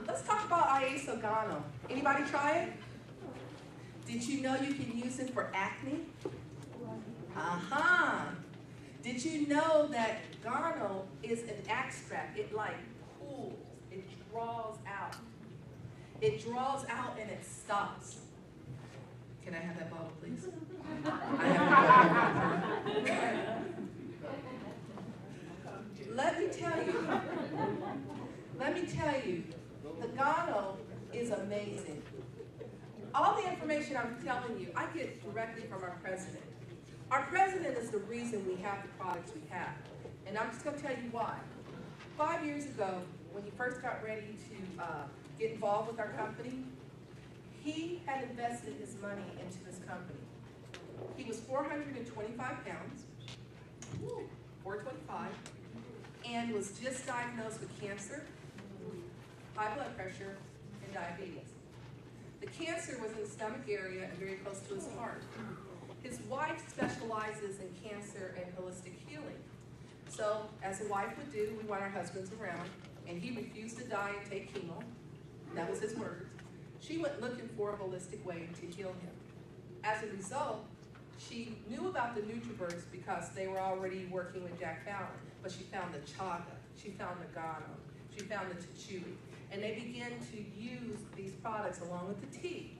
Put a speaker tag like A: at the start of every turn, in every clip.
A: Let's talk about Iaso Gano. Anybody try it? Did you know you can use it for acne? Did you know that Gano is an extract? It like pools, it draws out. It draws out and it stops. Can I have that bottle, please? I have a bottle. Let me tell you, the Gano is amazing. All the information I'm telling you, I get directly from our president. Our president is the reason we have the products we have. And I'm just going to tell you why. 5 years ago, when he first got ready to get involved with our company, he had invested his money into this company. He was 425 pounds, 425, and was just diagnosed with cancer, high blood pressure, and diabetes. The cancer was in the stomach area and very close to his heart. His wife specializes in cancer and holistic healing. So, as a wife would do, we want our husbands around, and he refused to die and take chemo. That was his words. She went looking for a holistic way to heal him. As a result, she knew about the NutriBurst because they were already working with Jack Fallon, but she found the Chaga, she found the Gano, she found the Tachui, and they began to use these products along with the tea,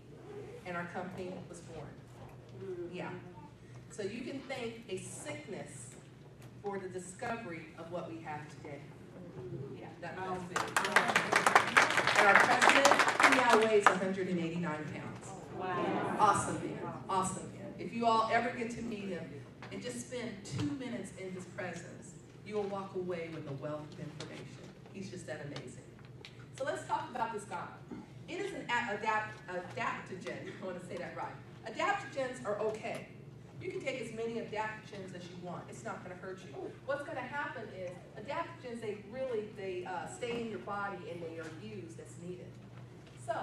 A: and our company was born. Yeah. So you can thank a sickness for the discovery of what we have today. Yeah, that's big. And our president, he now weighs 189 pounds. Wow. Awesome man. Awesome man. If you all ever get to meet him and just spend 2 minutes in his presence, you will walk away with a wealth of information. He's just that amazing. So let's talk about this guy. It is an adaptogen. I want to say that right. Adaptogens are okay. You can take as many adaptogens as you want. It's not going to hurt you. What's going to happen is adaptogens, they stay in your body and they are used as needed. So,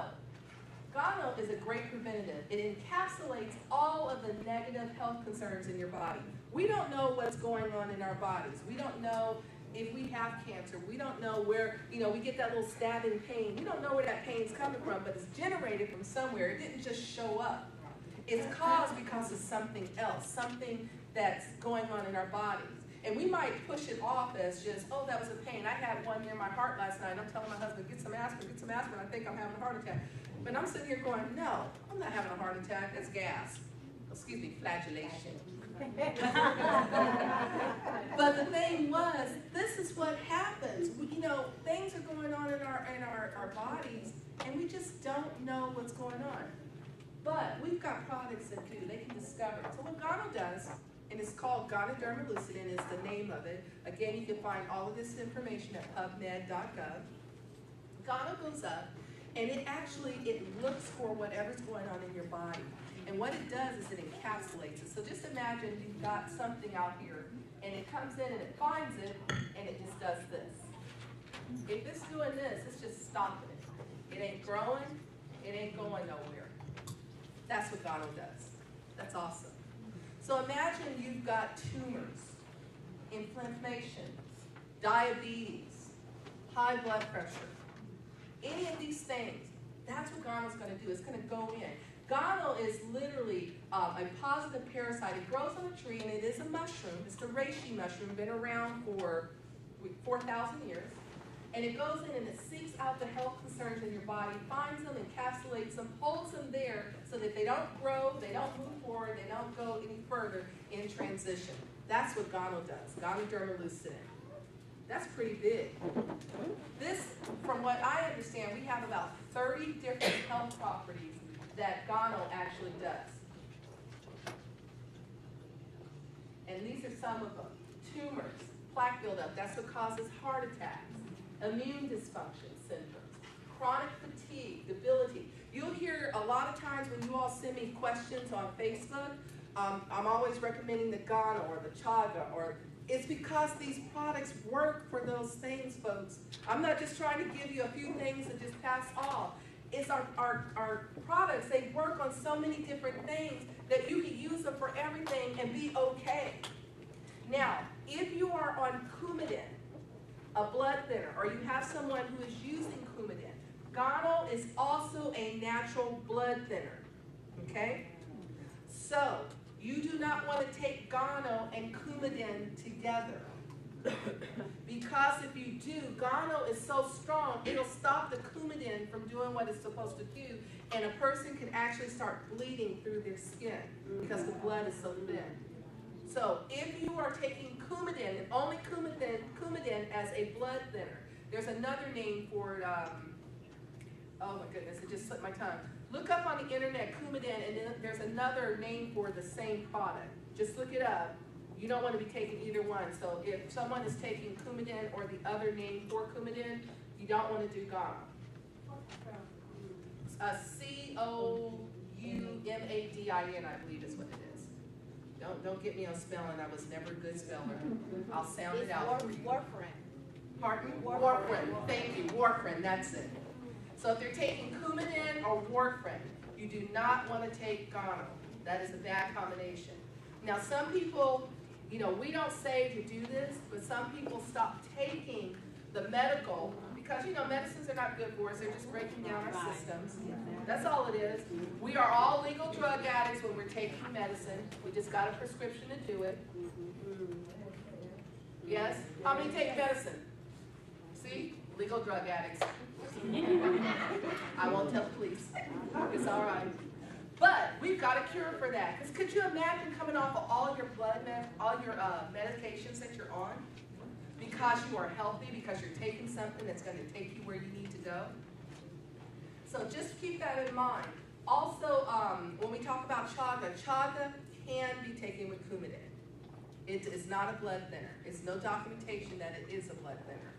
A: Gano is a great preventative. It encapsulates all of the negative health concerns in your body. We don't know what's going on in our bodies. We don't know if we have cancer. We don't know where, we get that little stabbing pain. We don't know where that pain's coming from, but it's generated from somewhere. It didn't just show up. It's caused because of something else, something that's going on in our bodies. And we might push it off as just, oh, that was a pain. I had one near my heart last night. I'm telling my husband, get some aspirin. I think I'm having a heart attack. But I'm sitting here going, no, I'm not having a heart attack. That's gas. Excuse me, flagellation. But the thing was, this is what happens. Things are going on in our bodies, and we just don't know what's going on. But we've got products that do. They can discover it. So what Gano does, and it's called Ganoderma lucidum, is the name of it. Again, you can find all of this information at pubmed.gov. Gano goes up, and it looks for whatever's going on in your body. And what it does is it encapsulates it. So just imagine you've got something out here, and it comes in and it finds it, and it just does this. If it's doing this, it's just stopping it. It ain't growing, it ain't going nowhere. That's what Gano does. That's awesome. So imagine you've got tumors, inflammation, diabetes, high blood pressure, any of these things. That's what Gano's going to do. It's going to go in. Gano is literally a positive parasite. It grows on a tree, and it is a mushroom. It's the reishi mushroom, been around for 4,000 years. And it goes in and it seeks out the health concerns in your body, finds them, encapsulates them, holds them there so that they don't grow, they don't move forward, they don't go any further in transition. That's what Gano does, Ganoderma lucidum. That's pretty big. This, from what I understand, we have about 30 different health properties that Gano actually does. And these are some of them. Tumors, plaque buildup, that's what causes heart attacks. Immune dysfunction symptoms, chronic fatigue, debility. You'll hear a lot of times when you all send me questions on Facebook, I'm always recommending the Gano or the Chaga, it's because these products work for those things, folks. I'm not just trying to give you a few things and just pass off. It's our products, they work on so many different things that you can use them for everything and be okay. Now, if you are on Coumadin, a blood thinner, or you have someone who is using Coumadin, Gano is also a natural blood thinner, okay? So, you do not want to take Gano and Coumadin together. Because if you do, Gano is so strong, it'll stop the Coumadin from doing what it's supposed to do, and a person can actually start bleeding through their skin because the blood is so thin. So if you are taking Coumadin, and only Coumadin as a blood thinner, there's another name for it, oh my goodness, it just slipped my tongue. Look up on the internet, Coumadin, and then there's another name for the same product. Just look it up. You don't want to be taking either one. So if someone is taking Coumadin or the other name for Coumadin, you don't want to do Gano. C-O-U-M-A-D-I-N, I believe is what it is. Don't get me on spelling. I was never a good speller. I'll sound it out for you.
B: Warfarin.
A: Pardon? Warfarin. Thank you. Warfarin. That's it. So if you're taking Coumadin or Warfarin, you do not want to take Gano. That is a bad combination. Now, some people, you know, we don't say to do this, but some people stop taking the medical because, you know, medicines are not good for us. They're just breaking down our systems. That's all it is. We are all legal drug addicts when we're taking medicine. We just got a prescription to do it. Yes? How many take medicine? See? Legal drug addicts. I won't tell the police. It's all right. But we've got a cure for that. Because could you imagine coming off of all your medications that you're on because you are healthy, because you're taking something that's going to take you where you need to go? So just keep that in mind. Also, when we talk about Chaga, Chaga can be taken with Coumadin. It is not a blood thinner. It's no documentation that it is a blood thinner.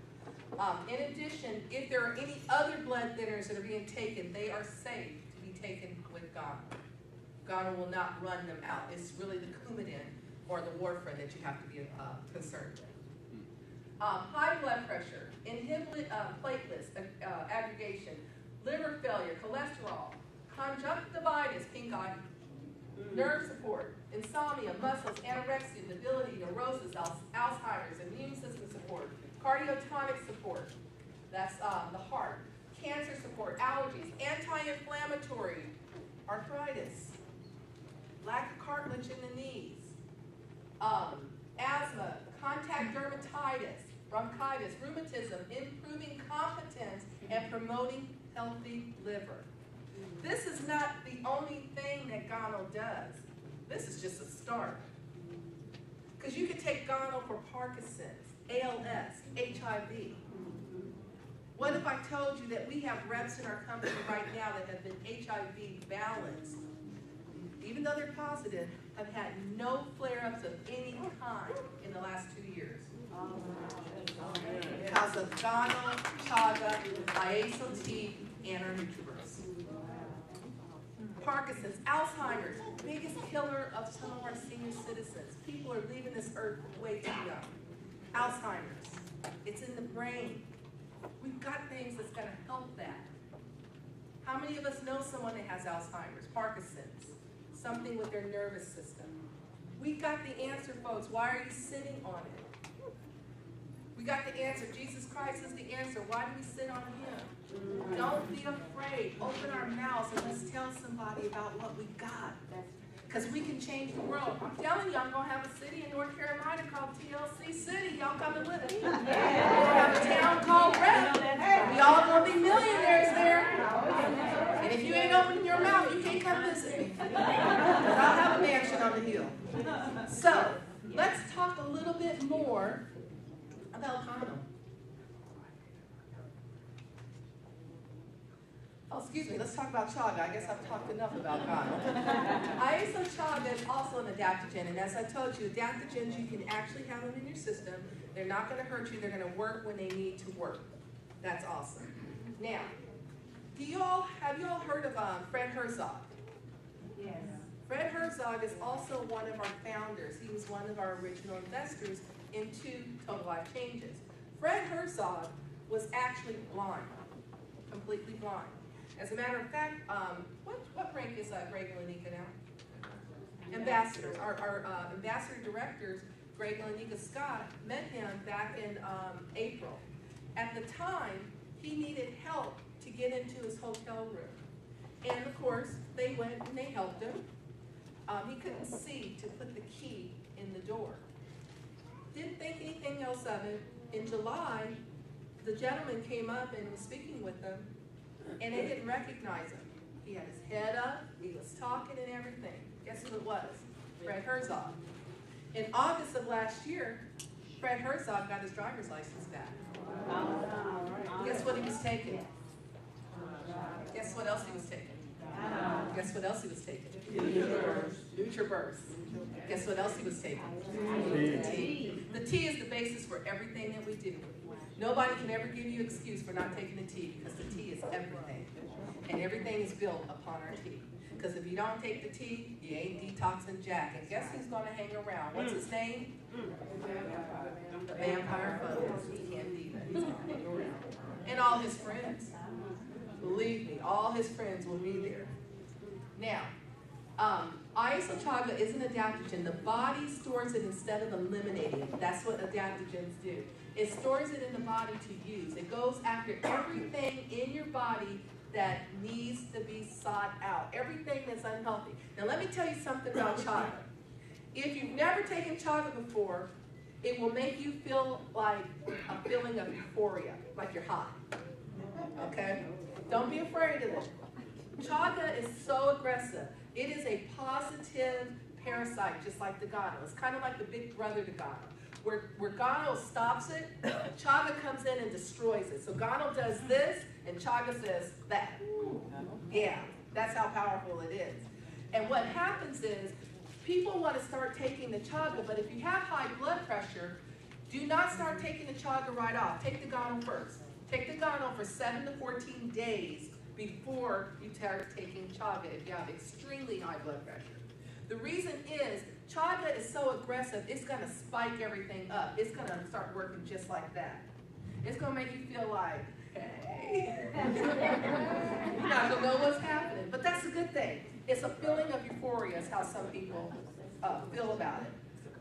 A: In addition, if there are any other blood thinners that are being taken, they are safe to be taken with Gano. Gano will not run them out. It's really the Coumadin or the warfarin that you have to be concerned with. High blood pressure, inhibited platelets aggregation, liver failure, cholesterol, conjunctivitis, pink eye, nerve support, insomnia, muscles, anorexia, debility, neurosis, Alzheimer's, immune system support, cardiotonic support, that's the heart, cancer support, allergies, anti-inflammatory, arthritis, lack of cartilage in the knees, asthma, contact dermatitis, bronchitis, rheumatism, improving competence, and promoting healthy liver. This is not the only thing that Gano does. This is just a start. Because you could take Gano for Parkinson's, ALS, HIV. What if I told you that we have reps in our company right now that have been HIV balanced, even though they're positive, have had no flare-ups of any kind in the last 2 years? Because of Gano, Chaga, Iaso Tea, and our NutriBurst. Parkinson's, Alzheimer's, biggest killer of some of our senior citizens. People are leaving this earth way too young. Alzheimer's, it's in the brain. We've got things that's going to help that. How many of us know someone that has Alzheimer's, Parkinson's, something with their nervous system? We've got the answer, folks. Why are you sitting on it? We got the answer. Jesus Christ is the answer. Why do we sit on Him? Don't be afraid. Open our mouths and let's tell somebody about what we got. Because we can change the world. I'm telling you, I'm going to have a city in North Carolina called TLC City. Y'all coming with us? We're going to have a town called Rep. We all going to be millionaires there. And if you ain't opening your mouth, you can't come visit me. Because I'll have a mansion on the hill. So, let's talk a little bit more about Gano. Oh, excuse me, let's talk about Chaga. I guess I've talked enough about Gano. Iaso Chaga is also an adaptogen, and as I told you, adaptogens, you can actually have them in your system. They're not going to hurt you. They're going to work when they need to work. That's awesome. Now, have you all heard of Fred Herzog? Yes. Fred Herzog is also one of our founders. He was one of our original investors into Total Life Changes. Fred Herzog was actually blind, completely blind. As a matter of fact, what rank is Greg and Lanika now? Ambassadors. Our ambassador directors, Greg and Lanika Scott, met him back in April. At the time, he needed help to get into his hotel room. And of course, they went and they helped him. He couldn't see to put the key in the door. Didn't think anything else of it. In July, the gentleman came up and was speaking with them, and they didn't recognize him. He had his head up, he was talking and everything. Guess who it was? Fred Herzog. In August of last year, Fred Herzog got his driver's license back. Guess what he was taking? Guess what else he was taking? Guess what else he was taking? NutriBurst. Guess what else he was taking? The tea. The tea is the basis for everything that we do. Nobody can ever give you an excuse for not taking the tea, because the tea is everything. And everything is built upon our tea. Because if you don't take the tea, you ain't detoxing Jack. And guess who's going to hang around? What's his name? The vampire fungus. He can't be that. He's going to hang around. And all his friends. Believe me, all his friends will be there. Now, Iaso Chaga is an adaptogen. The body stores it instead of eliminating it. That's what adaptogens do. It stores it in the body to use. It goes after everything in your body that needs to be sought out. Everything that's unhealthy. Now let me tell you something about Chaga. If you've never taken Chaga before, it will make you feel like a feeling of euphoria, like you're hot. Okay? Don't be afraid of it. Chaga is so aggressive. It is a positive parasite, just like the Gano. It's kind of like the big brother to Gano. Where Gano stops it, Chaga comes in and destroys it. So Gano does this, and Chaga says that. Yeah, that's how powerful it is. And what happens is, people want to start taking the Chaga, but if you have high blood pressure, do not start taking the Chaga right off. Take the Gano first. Take the Gano for 7 to 14 days before you start taking Chaga if you have extremely high blood pressure. The reason is, Chaga is so aggressive, it's going to spike everything up. It's going to start working just like that. It's going to make you feel like, hey. You're not going to know what's happening. But that's a good thing. It's a feeling of euphoria is how some people feel about it.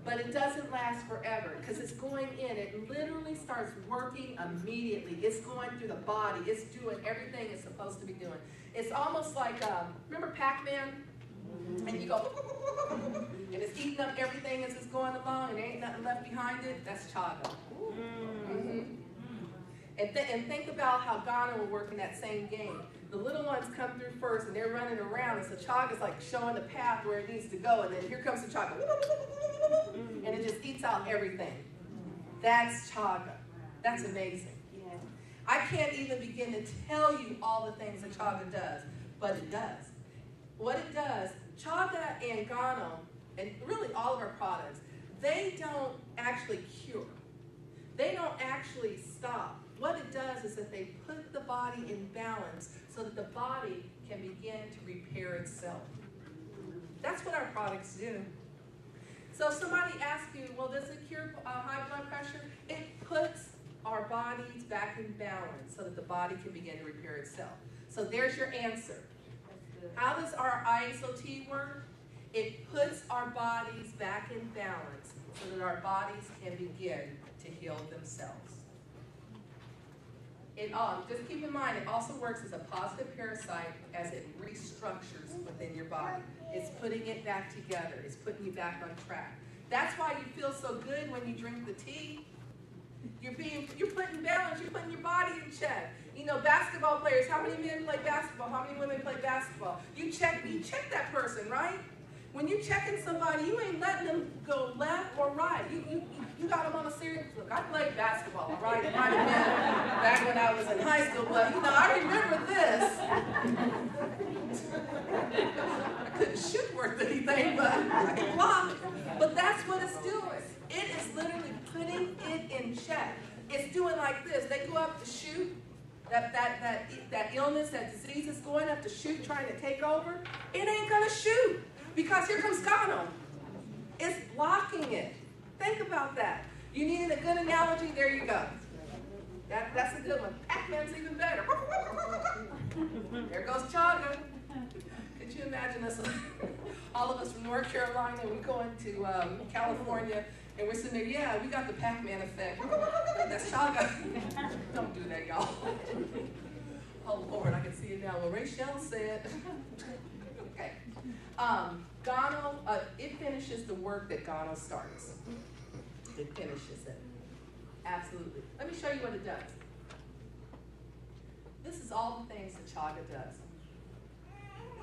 A: But it doesn't last forever because it's going in. It literally starts working immediately. It's going through the body. It's doing everything it's supposed to be doing. It's almost like, remember Pac-Man? And you go, and it's eating up everything as it's going along, and there ain't nothing left behind it. That's Chaga. And think about how Gano will work in that same game. The little ones come through first, and they're running around, and so Chaga's like showing the path where it needs to go, and then here comes the Chaga, and it just eats out everything. That's Chaga. That's amazing. I can't even begin to tell you all the things that Chaga does, but it does. What it does, Chaga and Gano, and really all of our products, they don't actually cure. They don't actually stop. What it does is that they put the body in balance so that the body can begin to repair itself. That's what our products do. So if somebody asks you, well, does it cure high blood pressure? It puts our bodies back in balance so that the body can begin to repair itself. So there's your answer. How does our Iaso Tea work? It puts our bodies back in balance so that our bodies can begin to heal themselves. Just keep in mind, it also works as a positive parasite as it restructures within your body. It's putting it back together. It's putting you back on track. That's why you feel so good when you drink the tea. You're putting balance. You're putting your body in check. You know, basketball players, how many men play basketball? How many women play basketball? You check that person, right? When you checking somebody, you ain't letting them go left or right. You got them on a serious look. I played basketball, all right? It might have been back when I was in high school, but you know, I remember this. I couldn't shoot worth anything, but I could block. But that's what it's doing. It is literally putting it in check. It's doing like this. They go up to shoot. That illness, that disease is going up to shoot, trying to take over. It ain't gonna shoot because here comes Gano. It's blocking it. Think about that. You needed a good analogy. There you go. That's a good one. Pac-Man's even better. There goes Chaga. Could you imagine us, all of us from North Carolina, we go into California, And we're sitting there, yeah, we got the Pac-Man effect. That's Chaga. Don't do that, y'all. Oh, Lord, I can see it now. Well, Rachel said, okay. It finishes the work that Gano starts. It finishes it. Absolutely. Let me show you what it does. This is all the things that Chaga does.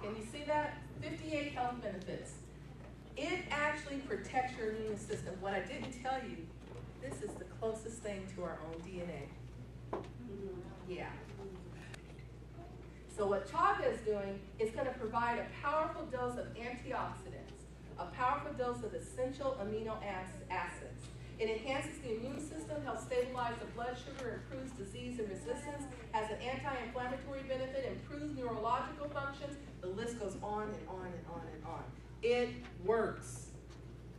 A: Can you see that? 58 health benefits. It actually protects your immune system. What I didn't tell you, this is the closest thing to our own DNA. Yeah. So what Chaga is doing is going to provide a powerful dose of antioxidants, a powerful dose of essential amino acids. It enhances the immune system, helps stabilize the blood sugar, improves disease and resistance, has an anti-inflammatory benefit, improves neurological functions. The list goes on and on and on and on. It works.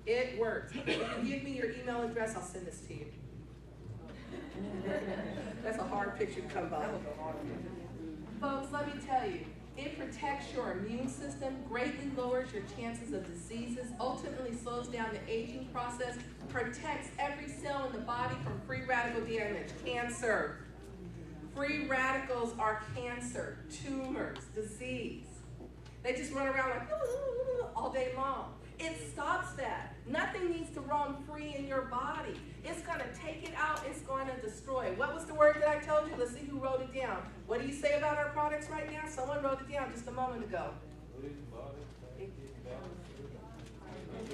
A: It works. If you give me your email address, I'll send this to you. That's a hard picture to come by. Folks, let me tell you, it protects your immune system, greatly lowers your chances of diseases, ultimately slows down the aging process, protects every cell in the body from free radical damage, cancer. Free radicals are cancer, tumors, disease. They just run around like all day long. It stops that. Nothing needs to roam free in your body. It's going to take it out. It's going to destroy it. What was the word that I told you? Let's see who wrote it down. What do you say about our products right now? Someone wrote it down just a moment ago.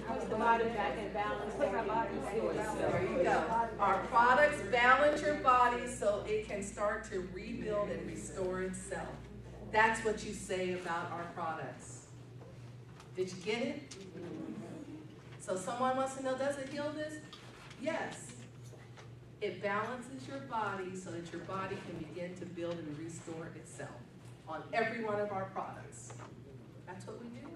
B: Puts the body back in balance.
A: There you go. Our products balance your body so it can start to rebuild and restore itself. That's what you say about our products. Did you get it? So someone wants to know, does it heal this? Yes. It balances your body so that your body can begin to build and restore itself on every one of our products. That's what we do.